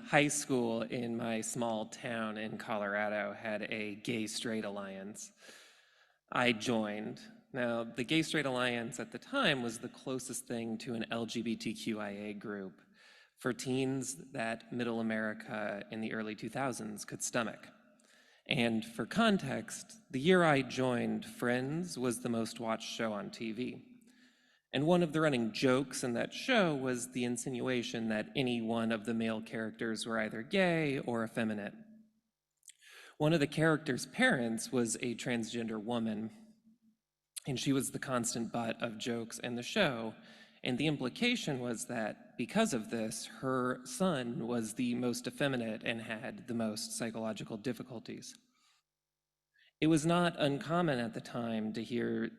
high school in my small town in Colorado had a gay-straight alliance. I joined. Now, the Gay-Straight Alliance at the time was the closest thing to an LGBTQIA group for teens that middle America in the early 2000s could stomach. And for context, the year I joined, Friends was the most watched show on TV. And one of the running jokes in that show was the insinuation that any one of the male characters were either gay or effeminate. One of the characters' parents was a transgender woman, and she was the constant butt of jokes in the show. And the implication was that because of this, her son was the most effeminate and had the most psychological difficulties. It was not uncommon at the time to hear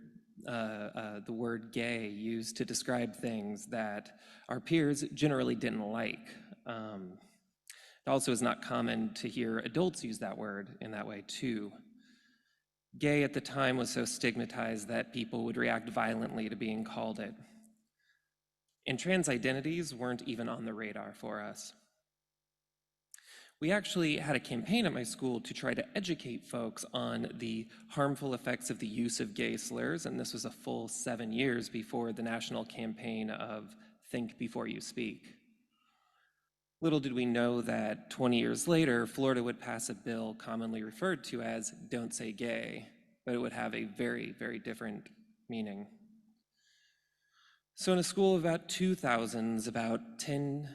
the word gay used to describe things that our peers generally didn't like. It also is not common to hear adults use that word in that way too. Gay at the time was so stigmatized that people would react violently to being called it. And trans identities weren't even on the radar for us. We actually had a campaign at my school to try to educate folks on the harmful effects of the use of gay slurs, and this was a full 7 years before the national campaign of Think Before You Speak. Little did we know that 20 years later, Florida would pass a bill commonly referred to as Don't Say Gay, but it would have a very, very different meaning. So in a school of about 2,000, about 10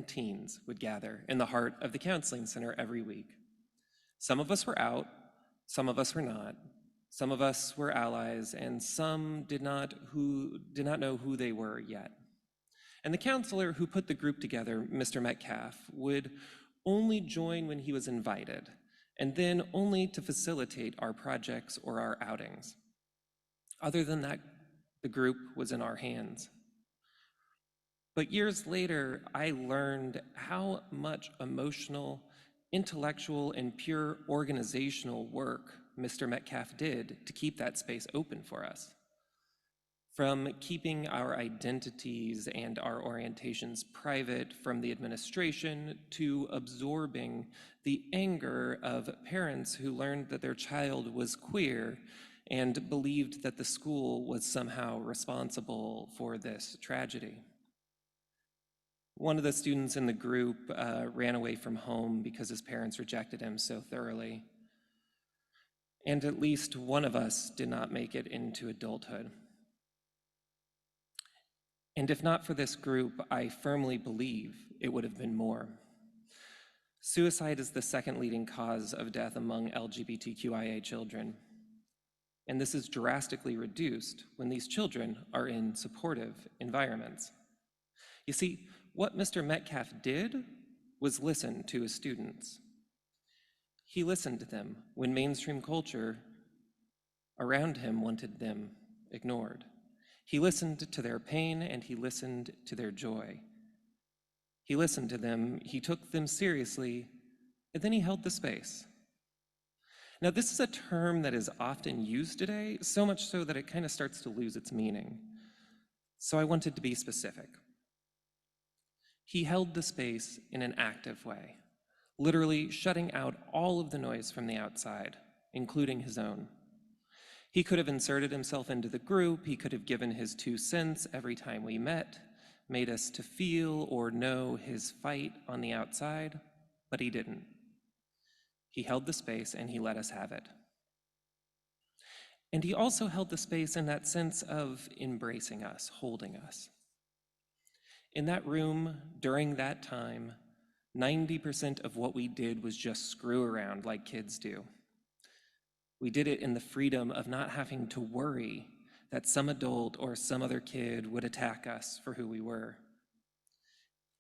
teens would gather in the heart of the counseling center every week. Some of us were out, some of us were not. Some of us were allies, and some did not know who they were yet. And the counselor who put the group together, Mr. Metcalf, would only join when he was invited, and then only to facilitate our projects or our outings. Other than that, the group was in our hands. But years later, I learned how much emotional, intellectual, and pure organizational work Mr. Metcalf did to keep that space open for us. From keeping our identities and our orientations private from the administration to absorbing the anger of parents who learned that their child was queer and believed that the school was somehow responsible for this tragedy. One of the students in the group ran away from home because his parents rejected him so thoroughly. And at least one of us did not make it into adulthood. And if not for this group, I firmly believe it would have been more. Suicide is the second leading cause of death among LGBTQIA children. And this is drastically reduced when these children are in supportive environments. You see, what Mr. Metcalf did was listen to his students. He listened to them when mainstream culture around him wanted them ignored. He listened to their pain and he listened to their joy. He listened to them, he took them seriously, and then he held the space. Now, this is a term that is often used today, so much so that it kind of starts to lose its meaning. So I wanted to be specific. He held the space in an active way, literally shutting out all of the noise from the outside, including his own. He could have inserted himself into the group, he could have given his 2 cents every time we met, made us to feel or know his fight on the outside, but he didn't. He held the space and he let us have it. And he also held the space in that sense of embracing us, holding us. In that room, during that time, 90% of what we did was just screw around like kids do. We did it in the freedom of not having to worry that some adult or some other kid would attack us for who we were,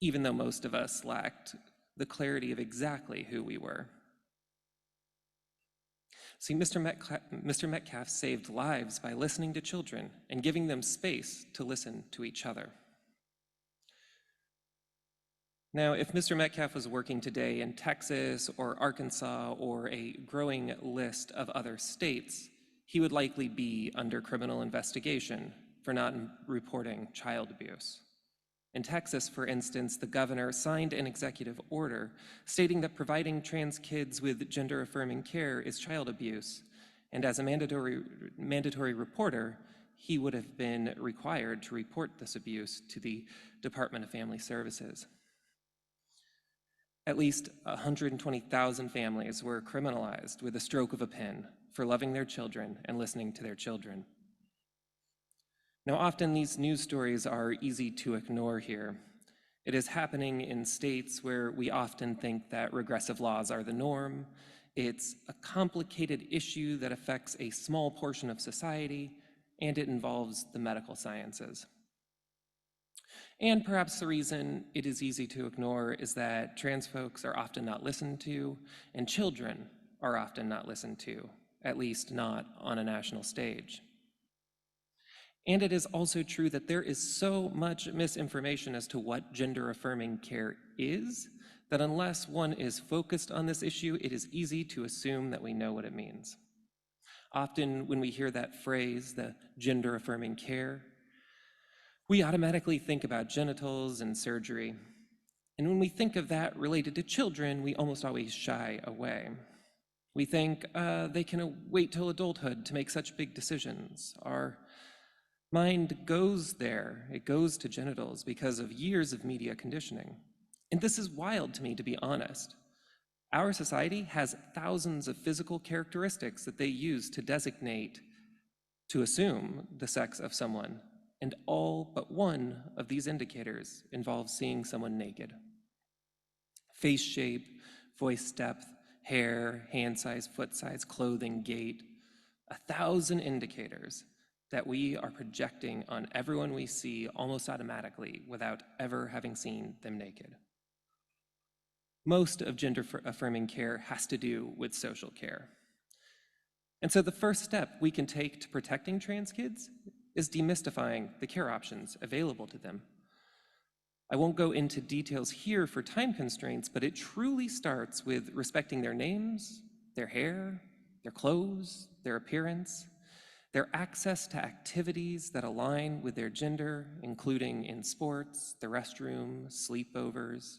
even though most of us lacked the clarity of exactly who we were. See, Mr. Metcalf saved lives by listening to children and giving them space to listen to each other. Now, if Mr. Metcalf was working today in Texas or Arkansas or a growing list of other states, he would likely be under criminal investigation for not reporting child abuse. In Texas, for instance, the governor signed an executive order stating that providing trans kids with gender-affirming care is child abuse, and as a mandatory reporter, he would have been required to report this abuse to the Department of Family Services. At least 120,000 families were criminalized with a stroke of a pen for loving their children and listening to their children. Now, often these news stories are easy to ignore here. It is happening in states where we often think that regressive laws are the norm. It's a complicated issue that affects a small portion of society, and it involves the medical sciences. And perhaps the reason it is easy to ignore is that trans folks are often not listened to, and children are often not listened to, at least not on a national stage. And it is also true that there is so much misinformation as to what gender-affirming care is, that unless one is focused on this issue, it is easy to assume that we know what it means. Often when we hear that phrase, the gender-affirming care, we automatically think about genitals and surgery. And when we think of that related to children, we almost always shy away. We think they can wait till adulthood to make such big decisions. Our mind goes there, it goes to genitals because of years of media conditioning. And this is wild to me, to be honest. Our society has thousands of physical characteristics that they use to designate, to assume the sex of someone. And all but one of these indicators involves seeing someone naked. Face shape, voice depth, hair, hand size, foot size, clothing, gait, 1,000 indicators that we are projecting on everyone we see almost automatically without ever having seen them naked. Most of gender-affirming care has to do with social care. And so the first step we can take to protecting trans kids is demystifying the care options available to them. I won't go into details here for time constraints, but it truly starts with respecting their names, their hair, their clothes, their appearance, their access to activities that align with their gender, including in sports, the restroom, sleepovers.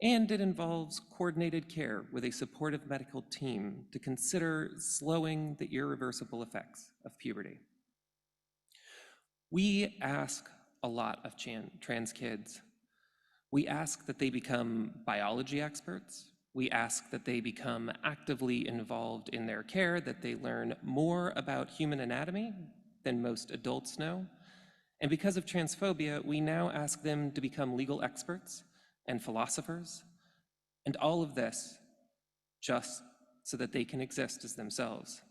And it involves coordinated care with a supportive medical team to consider slowing the irreversible effects of puberty. We ask a lot of trans kids. We ask that they become biology experts. We ask that they become actively involved in their care, that they learn more about human anatomy than most adults know. And because of transphobia, we now ask them to become legal experts and philosophers, and all of this just so that they can exist as themselves.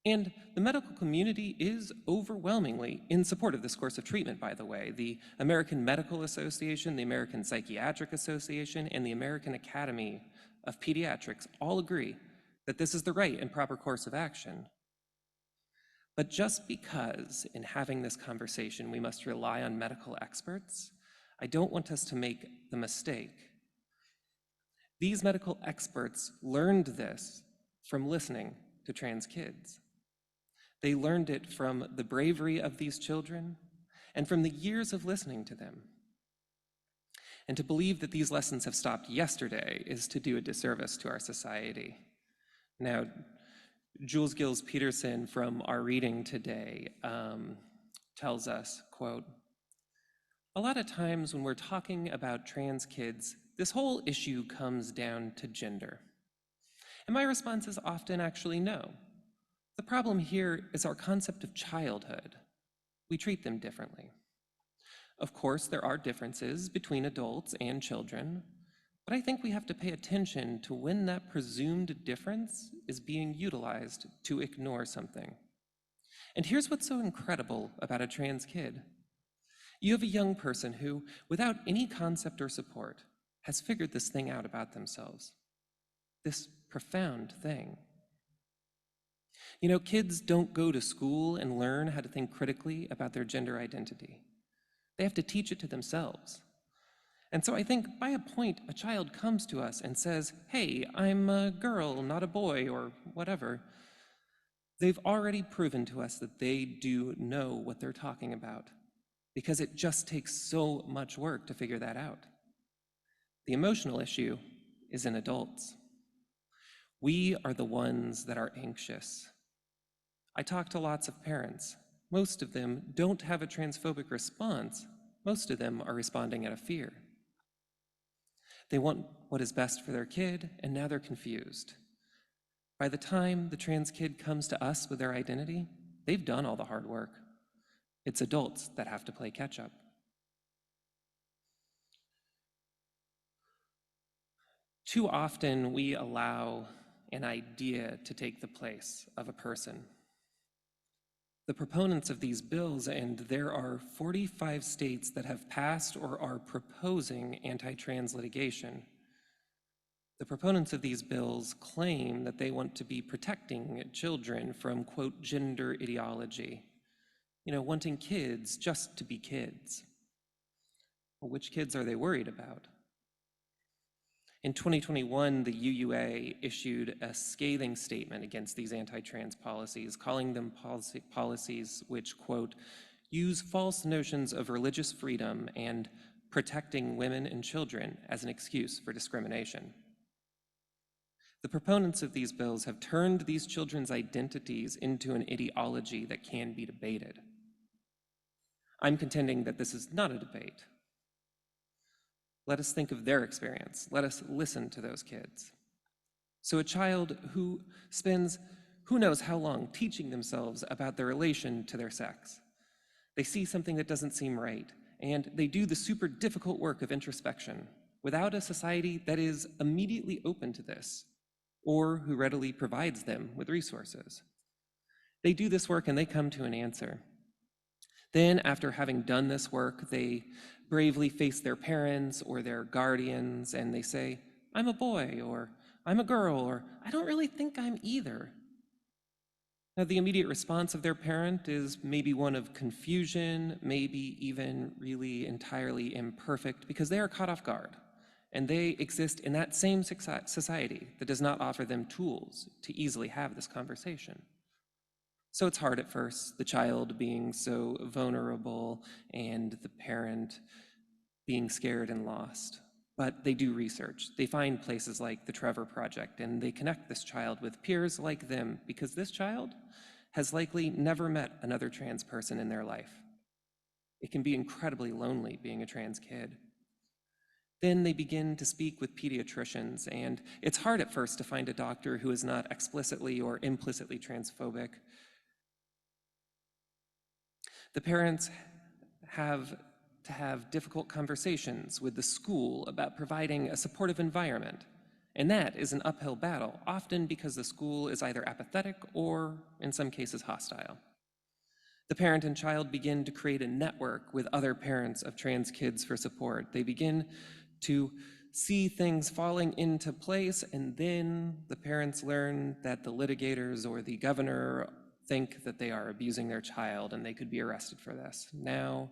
And the medical community is overwhelmingly in support of this course of treatment, by the way. The American Medical Association, the American Psychiatric Association, and the American Academy of Pediatrics all agree that this is the right and proper course of action. But just because in having this conversation we must rely on medical experts, I don't want us to make the mistake. These medical experts learned this from listening to trans kids. They learned it from the bravery of these children and from the years of listening to them. And to believe that these lessons have stopped yesterday is to do a disservice to our society. Now, Jules Gills Peterson from our reading today tells us, quote, "A lot of times when we're talking about trans kids, this whole issue comes down to gender." And my response is often actually no. The problem here is our concept of childhood. We treat them differently. Of course, there are differences between adults and children, but I think we have to pay attention to when that presumed difference is being utilized to ignore something. And here's what's so incredible about a trans kid. You have a young person who, without any concept or support, has figured this thing out about themselves. This profound thing. You know, kids don't go to school and learn how to think critically about their gender identity. They have to teach it to themselves. And so I think by a point, a child comes to us and says, "Hey, I'm a girl, not a boy," or whatever. They've already proven to us that they do know what they're talking about. because it just takes so much work to figure that out. The emotional issue is in adults. We are the ones that are anxious. I talk to lots of parents. Most of them don't have a transphobic response. Most of them are responding out of fear. They want what is best for their kid, and now they're confused. By the time the trans kid comes to us with their identity, they've done all the hard work. It's adults that have to play catch up. Too often we allow an idea to take the place of a person. The proponents of these bills, and there are 45 states that have passed or are proposing anti-trans litigation. The proponents of these bills claim that they want to be protecting children from, quote, gender ideology, wanting kids just to be kids. Well, which kids are they worried about? In 2021, the UUA issued a scathing statement against these anti-trans policies, calling them policies which, quote, use false notions of religious freedom and protecting women and children as an excuse for discrimination. The proponents of these bills have turned these children's identities into an ideology that can be debated. I'm contending that this is not a debate. Let us think of their experience. Let us listen to those kids. So a child who spends who knows how long teaching themselves about their relation to their sex. They see something that doesn't seem right, and they do the super difficult work of introspection without a society that is immediately open to this, or who readily provides them with resources. They do this work and they come to an answer. Then, after having done this work, they bravely face their parents or their guardians and they say, I'm a boy, or I'm a girl, or I don't really think I'm either. Now, the immediate response of their parent is maybe one of confusion, maybe even really entirely imperfect, because they are caught off guard, and they exist in that same society that does not offer them tools to easily have this conversation. So it's hard at first, the child being so vulnerable and the parent being scared and lost. But they do research. They find places like the Trevor Project, and they connect this child with peers like them, because this child has likely never met another trans person in their life. It can be incredibly lonely being a trans kid. Then they begin to speak with pediatricians, and it's hard at first to find a doctor who is not explicitly or implicitly transphobic. The parents have to have difficult conversations with the school about providing a supportive environment. And that is an uphill battle, often because the school is either apathetic or, in some cases, hostile. The parent and child begin to create a network with other parents of trans kids for support. They begin to see things falling into place, and then the parents learn that the litigators or the governor think that they are abusing their child and they could be arrested for this. Now,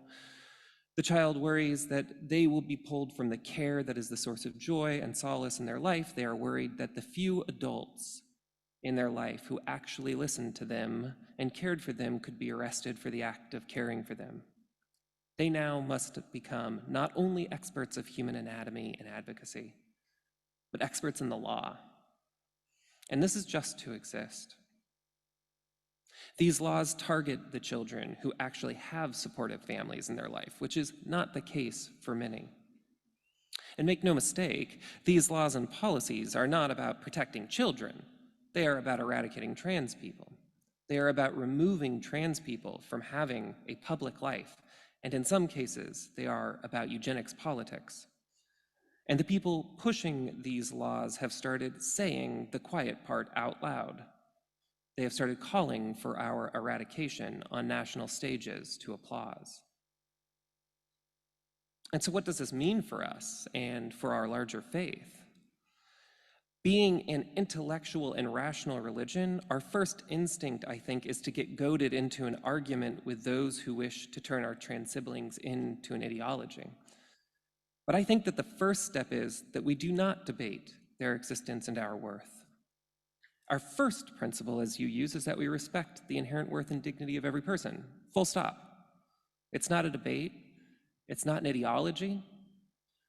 the child worries that they will be pulled from the care that is the source of joy and solace in their life. They are worried that the few adults in their life who actually listened to them and cared for them could be arrested for the act of caring for them. They now must become not only experts of human anatomy and advocacy, but experts in the law. And this is just to exist. These laws target the children who actually have supportive families in their life, which is not the case for many. And make no mistake, these laws and policies are not about protecting children. They are about eradicating trans people. They are about removing trans people from having a public life. And in some cases, they are about eugenics politics. And the people pushing these laws have started saying the quiet part out loud. They have started calling for our eradication on national stages to applause. And so what does this mean for us and for our larger faith? Being an intellectual and rational religion, our first instinct, I think, is to get goaded into an argument with those who wish to turn our trans siblings into an ideology. But I think that the first step is that we do not debate their existence and our worth. Our first principle as you use is that we respect the inherent worth and dignity of every person, full stop. It's not a debate. It's not an ideology.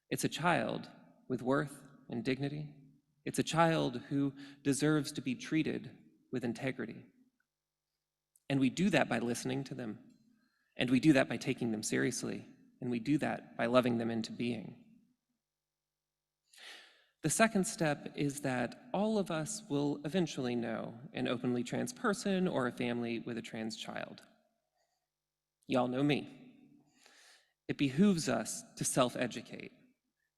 It's a child with worth and dignity. It's a child who deserves to be treated with integrity. And we do that by listening to them. And we do that by taking them seriously. And we do that by loving them into being. The second step is that all of us will eventually know an openly trans person or a family with a trans child. Y'all know me. It behooves us to self-educate.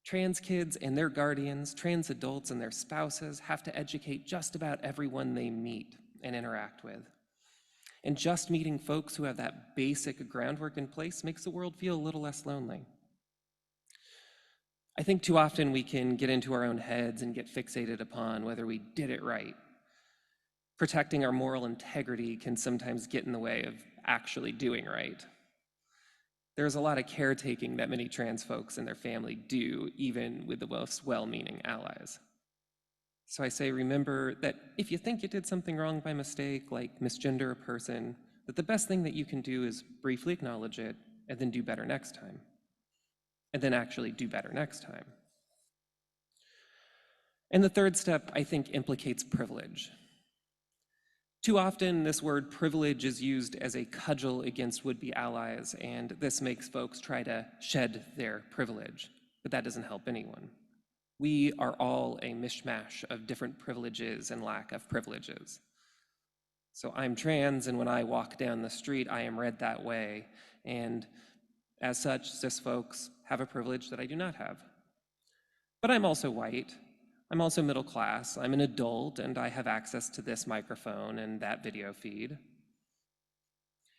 Trans kids and their guardians, trans adults and their spouses have to educate just about everyone they meet and interact with. And just meeting folks who have that basic groundwork in place makes the world feel a little less lonely. I think too often we can get into our own heads and get fixated upon whether we did it right. Protecting our moral integrity can sometimes get in the way of actually doing right. There's a lot of caretaking that many trans folks and their family do, even with the most well-meaning allies. So I say, remember that if you think you did something wrong by mistake, like misgender a person, that the best thing that you can do is briefly acknowledge it and then do better next time. And then actually do better next time. And the third step, I think, implicates privilege. Too often, this word privilege is used as a cudgel against would-be allies, and this makes folks try to shed their privilege, but that doesn't help anyone. We are all a mishmash of different privileges and lack of privileges. So I'm trans, and when I walk down the street, I am read that way, and as such, cis folks have a privilege that I do not have. But I'm also white. I'm also middle class. I'm an adult, and I have access to this microphone and that video feed.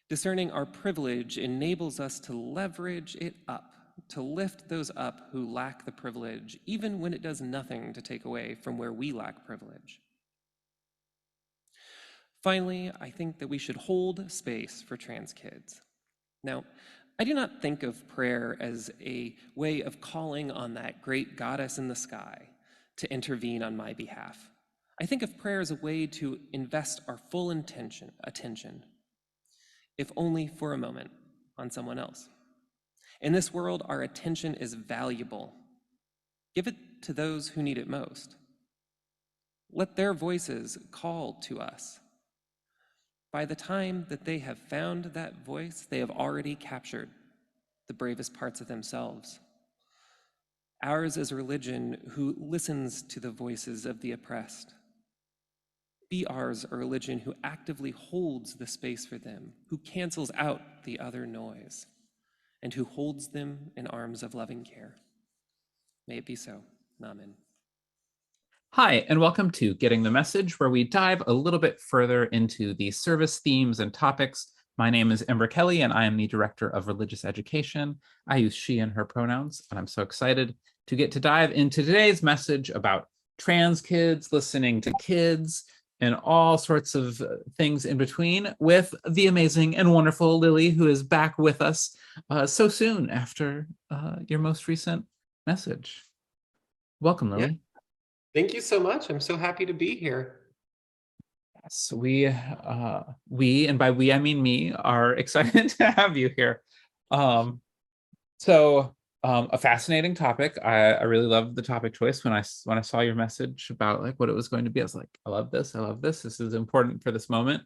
Discerning our privilege enables us to leverage it up, to lift those up who lack the privilege, even when it does nothing to take away from where we lack privilege. Finally, I think that we should hold space for trans kids. Now, I do not think of prayer as a way of calling on that great goddess in the sky to intervene on my behalf. I think of prayer as a way to invest our full attention, if only for a moment, on someone else. In this world, our attention is valuable. Give it to those who need it most. Let their voices call to us. By the time that they have found that voice, they have already captured the bravest parts of themselves. Ours is a religion who listens to the voices of the oppressed. Be ours a religion who actively holds the space for them, who cancels out the other noise, and who holds them in arms of loving care. May it be so. Amen. Hi, and welcome to Getting the Message, where we dive a little bit further into the service themes and topics. My name is Ember Kelly, and I am the Director of Religious Education. I use she and her pronouns, and I'm so excited to get to dive into today's message about trans kids, listening to kids, and all sorts of things in between with the amazing and wonderful Lily, who is back with us so soon after your most recent message. Welcome, Lily. Yeah. Thank you so much. I'm so happy to be here. Yes, we, and by we, I mean me, are excited to have you here. A fascinating topic. I really loved the topic choice when I saw your message about like what it was going to be. I was like, I love this. This is important for this moment.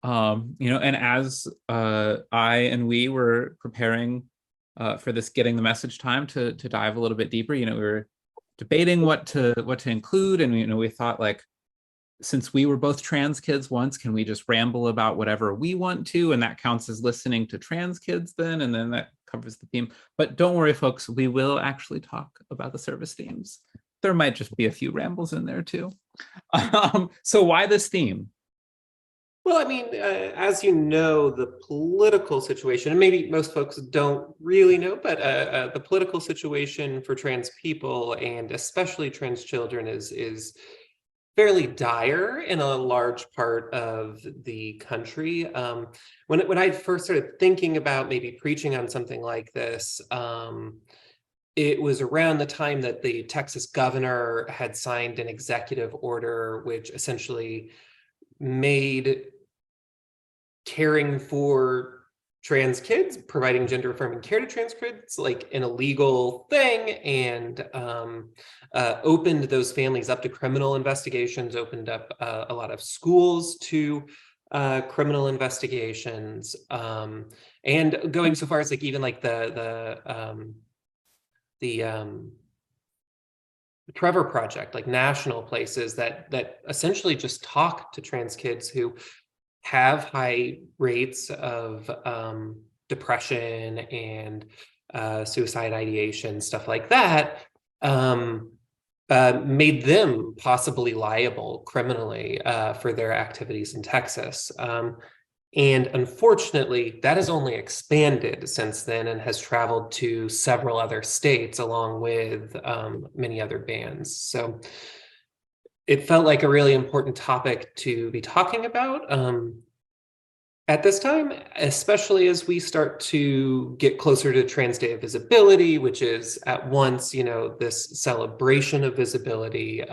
And as I and we were preparing for this Getting the Message time to dive a little bit deeper, we were debating what to include, and we thought, like, since we were both trans kids once, can we just ramble about whatever we want to, and that counts as listening to trans kids then, and then that covers the theme. But don't worry, folks, we will actually talk about the service themes. There might just be a few rambles in there too. So why this theme? Well, I mean, as you know, the political situation, and maybe most folks don't really know, but the political situation for trans people, and especially trans children, is fairly dire in a large part of the country. When I first started thinking about maybe preaching on something like this, it was around the time that the Texas governor had signed an executive order, which essentially made caring for trans kids, providing gender affirming care to trans kids, like an illegal thing, and opened those families up to criminal investigations, opened up a lot of schools to criminal investigations, and going so far as like even like the Trevor Project, like national places that essentially just talk to trans kids who have high rates of depression and suicide ideation, stuff like that, made them possibly liable criminally for their activities in Texas. And unfortunately, that has only expanded since then and has traveled to several other states along with many other bans. So it felt like a really important topic to be talking about at this time, especially as we start to get closer to Trans Day of Visibility, which is at once, you know, this celebration of visibility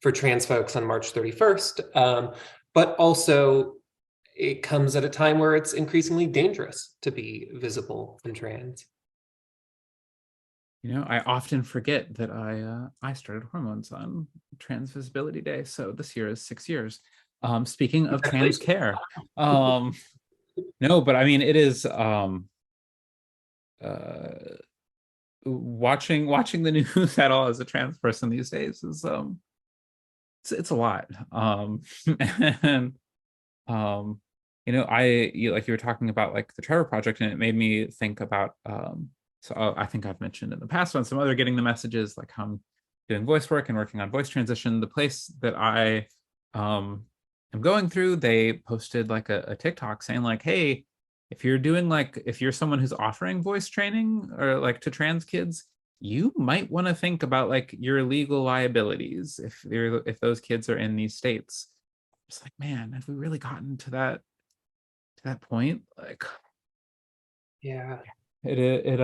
for trans folks on March 31st, but also it comes at a time where it's increasingly dangerous to be visible and trans. You know, I often forget that I started hormones on Trans Visibility Day, so this year is 6 years. Speaking of trans care, no, but I mean it is watching the news at all as a trans person these days is it's a lot. And you know, like you were talking about like the Trevor Project, and it made me think about so I think I've mentioned in the past on some other getting the messages, like how I'm doing voice work and working on voice transition. The place that I am going through, they posted like a TikTok saying like, hey, if you're someone who's offering voice training or like to trans kids, you might want to think about like your legal liabilities if those kids are in these states. It's like, man, have we really gotten to that point? Like, Yeah. it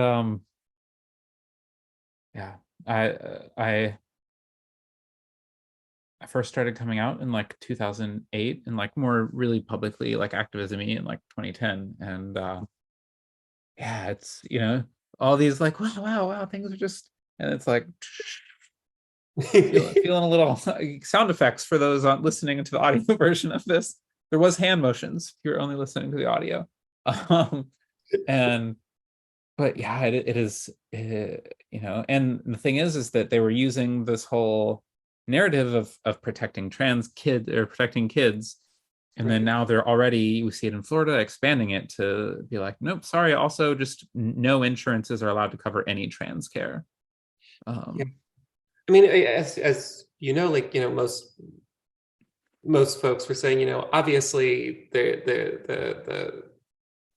yeah, I first started coming out in like 2008 and like more really publicly like activism-y in like 2010. And yeah, it's, you know, all these like wow things are just, and it's like feeling a little sound effects for those listening to the audio version of this. There was hand motions if you're only listening to the audio. And but yeah, it is, you know, and the thing is that they were using this whole narrative of protecting trans kids or protecting kids, and then now they're already, we see it in Florida, expanding it to be like, nope, sorry, also just no insurances are allowed to cover any trans care. Yeah. I mean, as you know, like, you know, most folks were saying, you know, obviously they're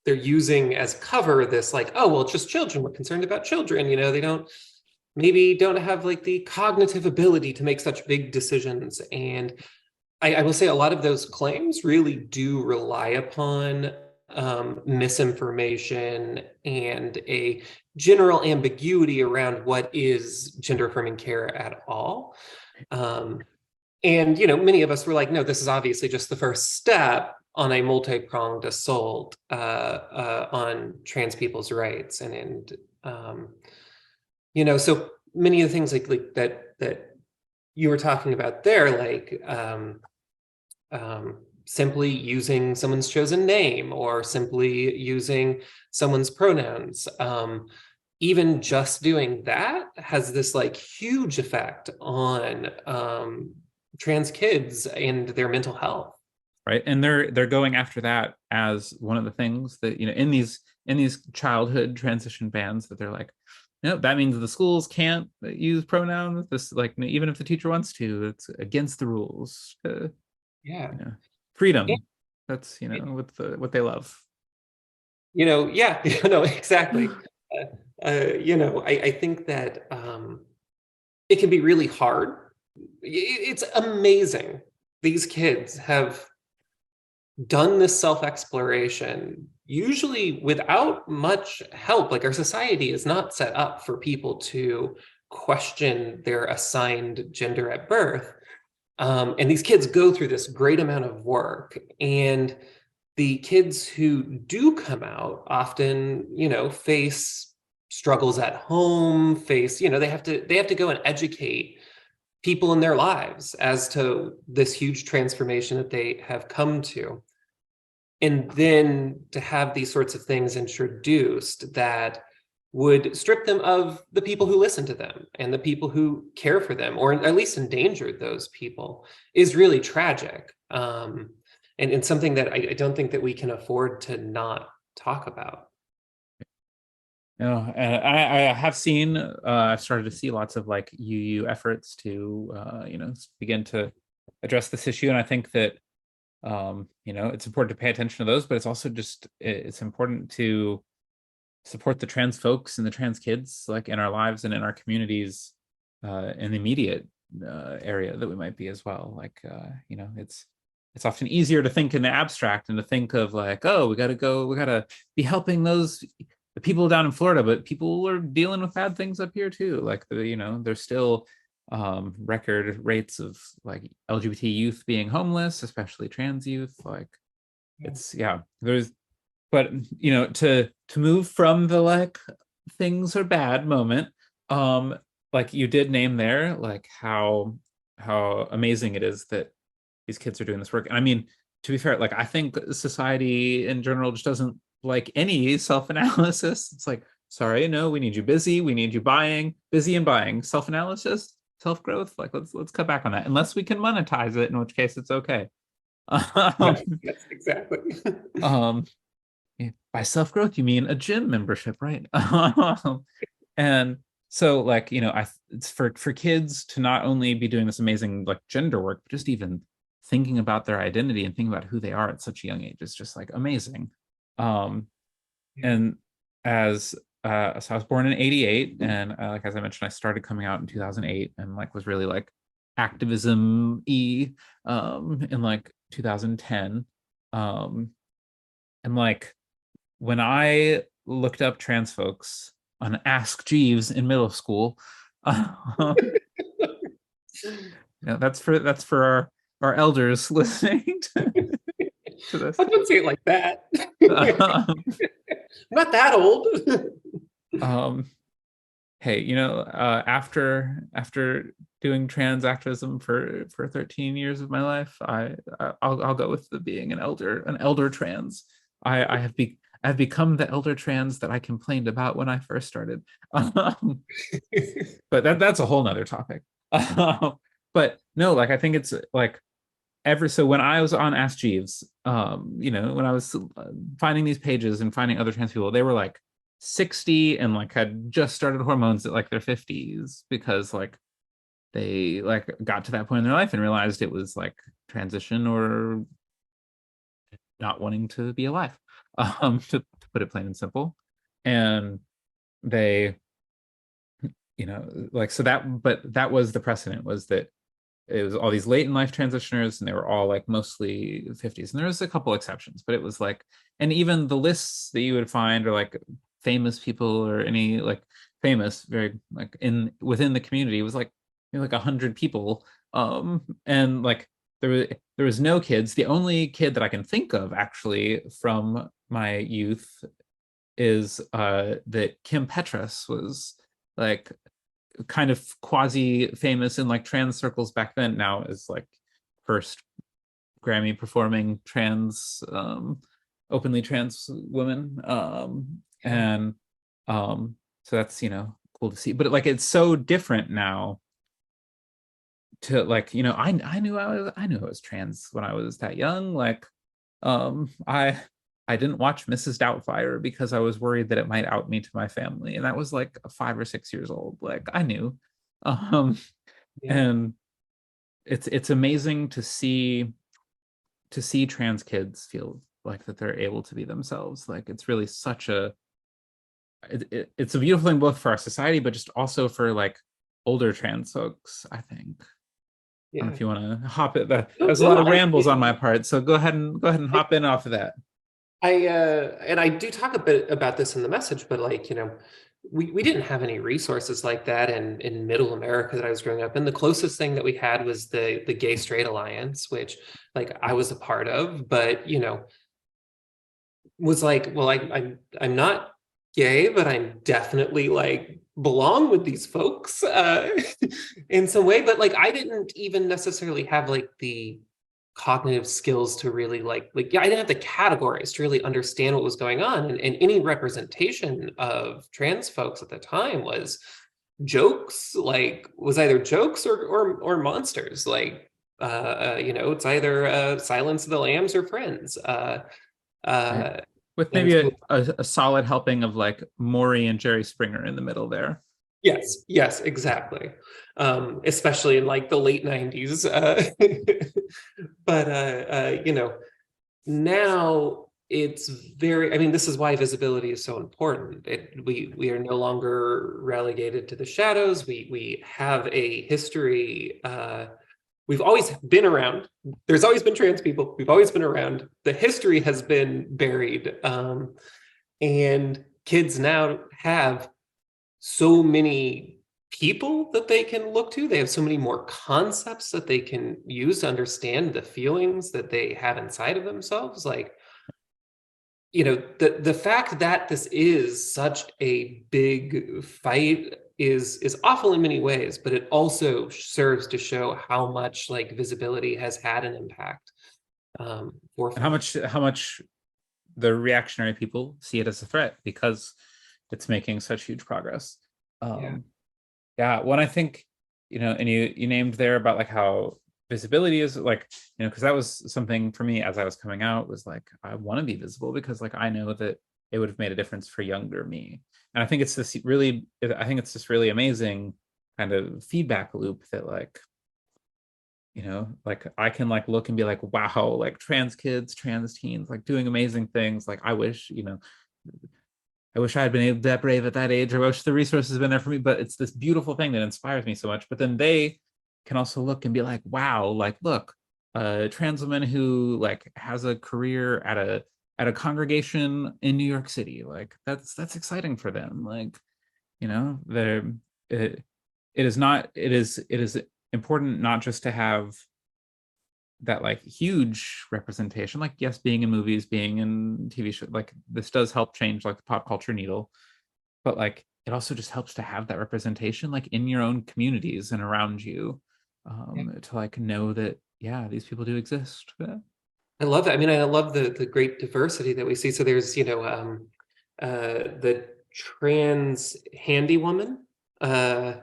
using as cover this like, oh, well, it's just children. We're concerned about children. You know, they maybe don't have like the cognitive ability to make such big decisions. And I will say a lot of those claims really do rely upon misinformation and a general ambiguity around what is gender affirming care at all. And, you know, many of us were like, no, this is obviously just the first step on a multi-pronged assault on trans people's rights. And you know, so many of the things like that you were talking about there, like simply using someone's chosen name or simply using someone's pronouns. Even just doing that has this like huge effect on trans kids and their mental health. Right, and they're going after that as one of the things that, you know, in these childhood transition bans, that they're like, no, that means the schools can't use pronouns. This, like, even if the teacher wants to, it's against the rules. Yeah. You know, freedom. That's, you know, what they love. You know, yeah, you know, exactly. You know, I think that it can be really hard. It's amazing. These kids have done this self-exploration, usually without much help. Like, our society is not set up for people to question their assigned gender at birth. And these kids go through this great amount of work, and the kids who do come out often, face struggles at home, face, they have to go and educate people in their lives as to this huge transformation that they have come to. And then to have these sorts of things introduced that would strip them of the people who listen to them and the people who care for them, or at least endanger those people, is really tragic. And something that I don't think that we can afford to not talk about. No, and I have seen, I've started to see lots of like UU efforts to, begin to address this issue. And I think that, it's important to pay attention to those, but it's also it's important to support the trans folks and the trans kids like in our lives and in our communities, in the immediate area that we might be as well. Like, it's often easier to think in the abstract and to think of like, oh, we got to be helping the people down in Florida, but people are dealing with bad things up here too. Like, there's still record rates of like LGBT youth being homeless, especially trans youth. Like, but to move from the like things are bad moment, like you did name there, like how amazing it is that these kids are doing this work. And I mean, to be fair, like I think society in general just doesn't like any self-analysis. It's like, sorry, no, we need you busy, we need you busy and buying. Self-analysis, self-growth, like let's cut back on that, unless we can monetize it, in which case it's okay. Yes, exactly. By self-growth you mean a gym membership, right? And so like, it's for kids to not only be doing this amazing like gender work, but just even thinking about their identity and thinking about who they are at such a young age is just like amazing. And so I was born in 88, and like as I mentioned, I started coming out in 2008, and like was really like activism-y in like 2010. And like when I looked up trans folks on Ask Jeeves in middle school, that's for our elders listening to this. I don't say it like that. I'm not that old. Hey, after doing trans activism for 13 years of my life, I'll go with the being an elder trans. I've become the elder trans that I complained about when I first started. But that's a whole nother topic. But no, like I think it's like so when I was on Ask Jeeves, when I was finding these pages and finding other trans people, they were like 60 and like had just started hormones at like their 50s, because like they like got to that point in their life and realized it was like transition or not wanting to be alive, to put it plain and simple. And they, like, so that was the precedent, was that it was all these late in life transitioners, and they were all like mostly 50s, and there was a couple exceptions, but it was like, and even the lists that you would find are like famous people, or any like famous very like within the community was like 100 people, and like there was no kids. The only kid that I can think of actually from my youth is that Kim Petras was like kind of quasi famous in like trans circles back then, now is like first Grammy performing trans openly trans woman, and so that's cool to see. But like it's so different now to like I knew I was trans when I was that young. Like I didn't watch Mrs. Doubtfire because I was worried that it might out me to my family, and that was like 5 or 6 years old. Like I knew. Yeah. And it's amazing to see trans kids feel like that they're able to be themselves. Like it's really it's a beautiful thing both for our society, but just also for like older trans folks, I think. I don't know if you want to hop it. There's a lot of rambles on my part, so go ahead and hop in off of that. And I do talk a bit about this in the message, but like, we didn't have any resources like that in middle America that I was growing up in. The closest thing that we had was the Gay Straight Alliance, which like I was a part of, but was like, well, I'm not gay, but I'm definitely like belong with these folks in some way. But like I didn't even necessarily have like the cognitive skills to really yeah, I didn't have the categories to really understand what was going on. And any representation of trans folks at the time was jokes, like was either jokes or monsters. Like it's either Silence of the Lambs or Friends. Right. Uh, With and maybe so a solid helping of like Maury and Jerry Springer in the middle there. yes, exactly. Especially in like the late 90s. But now it's very, I mean, this is why visibility is so important. We are no longer relegated to the shadows. We have a history. We've always been around. There's always been trans people. We've always been around. The history has been buried. And kids now have so many people that they can look to. They have so many more concepts that they can use to understand the feelings that they have inside of themselves. Like, the fact that this is such a big fight is awful in many ways, but it also serves to show how much like visibility has had an impact for And folks. how much the reactionary people see it as a threat because it's making such huge progress. Yeah. Yeah, when I think, and you named there about like how visibility is like, because that was something for me as I was coming out, was like, I want to be visible because like I know that it would have made a difference for younger me. And I think it's this really amazing kind of feedback loop that like, like I can like look and be like, wow, like trans kids, trans teens, like doing amazing things. Like I wish I had been able that brave at that age. I wish the resources had been there for me, but it's this beautiful thing that inspires me so much. But then they can also look and be like, wow, like look, a trans woman who like has a career at a congregation in New York City. Like that's exciting for them. Like, they're it, it is important not just to have that like huge representation, like yes, being in movies, being in TV shows, like this does help change like the pop culture needle, but like it also just helps to have that representation like in your own communities and around you, to like know that yeah, these people do exist. Yeah. I love that. I mean, I love the great diversity that we see. So there's, the trans handy woman, who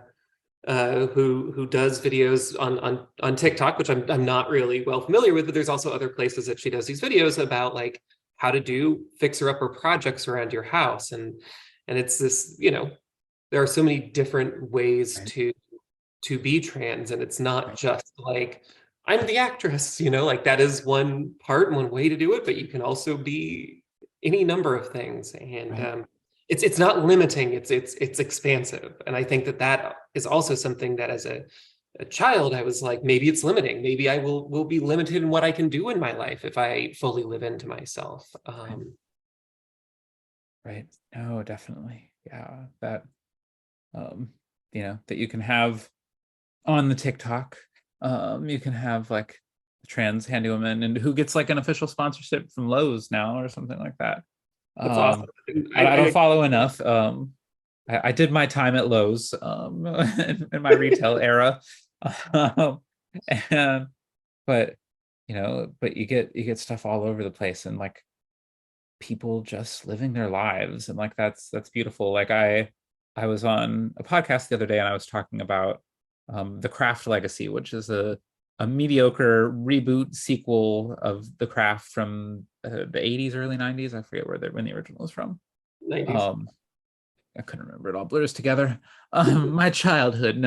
does videos on TikTok, which I'm not really well familiar with, but there's also other places that she does these videos about like how to do fixer-upper projects around your house. And it's this, there are so many different ways Right. to be trans, and it's not Right. just like I'm the actress, like that is one part and one way to do it, but you can also be any number of things. And Right. it's not limiting, it's expansive. And I think that is also something that as a child I was like, maybe it's limiting, maybe I will be limited in what I can do in my life if I fully live into myself. Right. Right. No, definitely. Yeah. That um that you can have on the TikTok. You can have like a trans handy woman and who gets like an official sponsorship from Lowe's now or something like that. That's awesome. I don't follow enough. I did my time at Lowe's in my retail era, um, and but but you get stuff all over the place and like people just living their lives and like that's beautiful. Like I was on a podcast the other day and I was talking about the Craft Legacy, which is a mediocre reboot sequel of the Craft from the 80s, early 90s. I forget when the original is from. 90s. um I couldn't remember, it all blurs together. My childhood.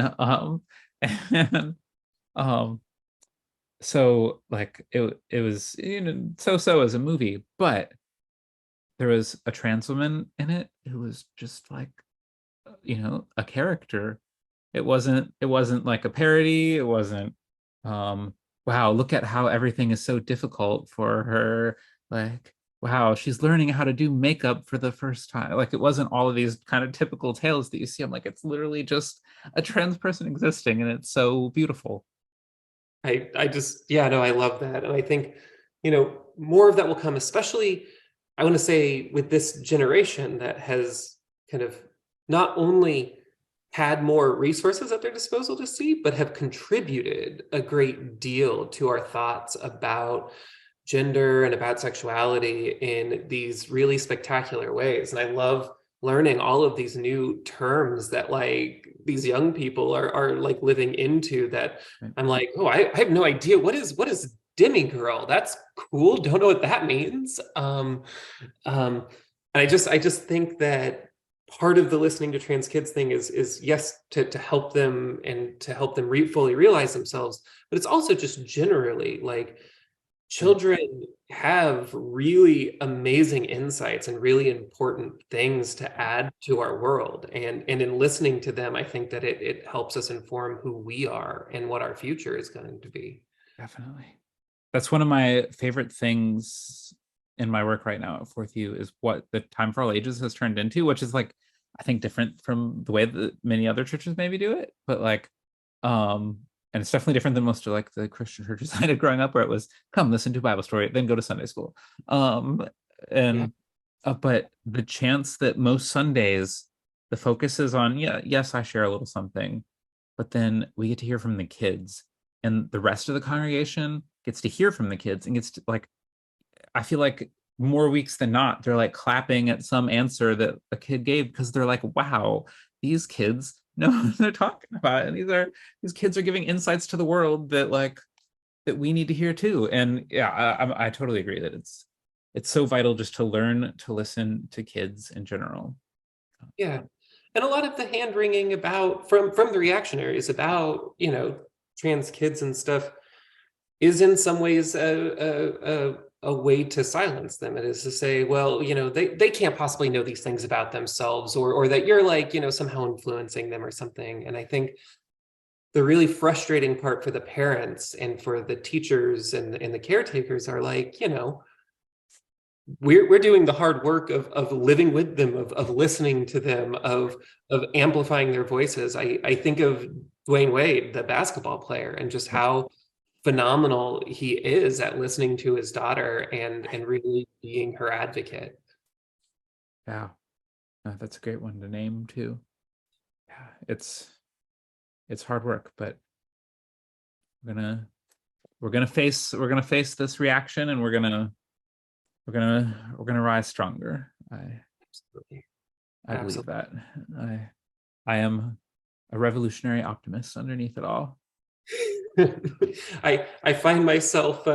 And um so like it was so as a movie, but there was a trans woman in it who was just like a character. It wasn't like a parody. It wasn't wow, look at how everything is so difficult for her. Like, wow, she's learning how to do makeup for the first time. Like it wasn't all of these kind of typical tales that you see. I'm like, it's literally just a trans person existing and it's so beautiful. I just, yeah, no, I love that. And I think, more of that will come, especially I want to say with this generation that has kind of not only had more resources at their disposal to see, but have contributed a great deal to our thoughts about gender and about sexuality in these really spectacular ways. And I love learning all of these new terms that like these young people are like living into, that I'm like, oh, I have no idea what is demigirl. That's cool. Don't know what that means. And I just think that part of the listening to trans kids thing is yes, to help them and to help them fully realize themselves, but it's also just generally like children have really amazing insights and really important things to add to our world. And in listening to them, I think that it helps us inform who we are and what our future is going to be. Definitely. That's one of my favorite things in my work right now at Fourth U, is what the Time for All Ages has turned into, which is like, I think different from the way that many other churches maybe do it, but like, and it's definitely different than most of like the Christian churches I did growing up, where it was come listen to a Bible story, then go to Sunday school. But the chance that most Sundays the focus is on, yes, I share a little something, but then we get to hear from the kids, and the rest of the congregation gets to hear from the kids and gets to like, I feel like more weeks than not, they're like clapping at some answer that a kid gave, because they're like, wow, these kids know what they're talking about. And these kids are giving insights to the world that like, that we need to hear too. And yeah, I totally agree that it's so vital just to learn to listen to kids in general. Yeah. And a lot of the hand wringing about from the reactionaries about, trans kids and stuff is in some ways a way to silence them. It is to say, well, they can't possibly know these things about themselves, or that you're like, somehow influencing them or something. And I think the really frustrating part for the parents and for the teachers and the caretakers are like, we're doing the hard work of living with them, of listening to them, of amplifying their voices. I think of Dwayne Wade, the basketball player, and just how phenomenal he is at listening to his daughter and really being her advocate. Yeah, that's a great one to name too. Yeah, it's hard work, but we're gonna face this reaction, and we're gonna rise stronger. I believe that. I am a revolutionary optimist underneath it all. I find myself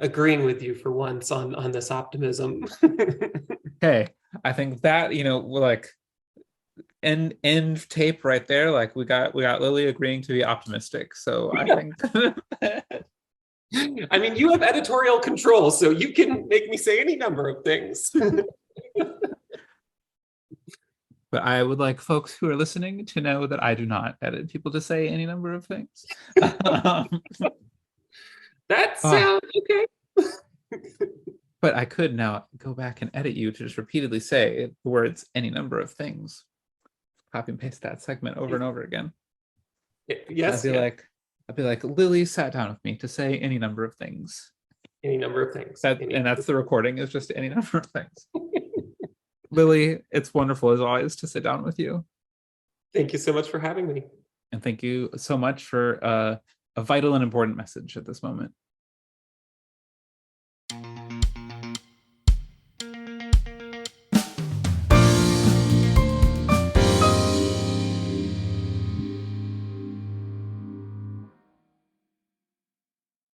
agreeing with you for once on this optimism. Okay, I think that we're like end tape right there. Like we got Lily agreeing to be optimistic. So I think. I mean, you have editorial control, so you can make me say any number of things. But I would like folks who are listening to know that I do not edit people to say any number of things. That sounds okay. But I could now go back and edit you to just repeatedly say the words any number of things. Copy and paste that segment over and over again. Yes. I'd be like, Lily sat down with me to say any number of things. Any number of things. And that's the recording, is just any number of things. Lily, it's wonderful as always to sit down with you. Thank you so much for having me. And thank you so much for a vital and important message at this moment.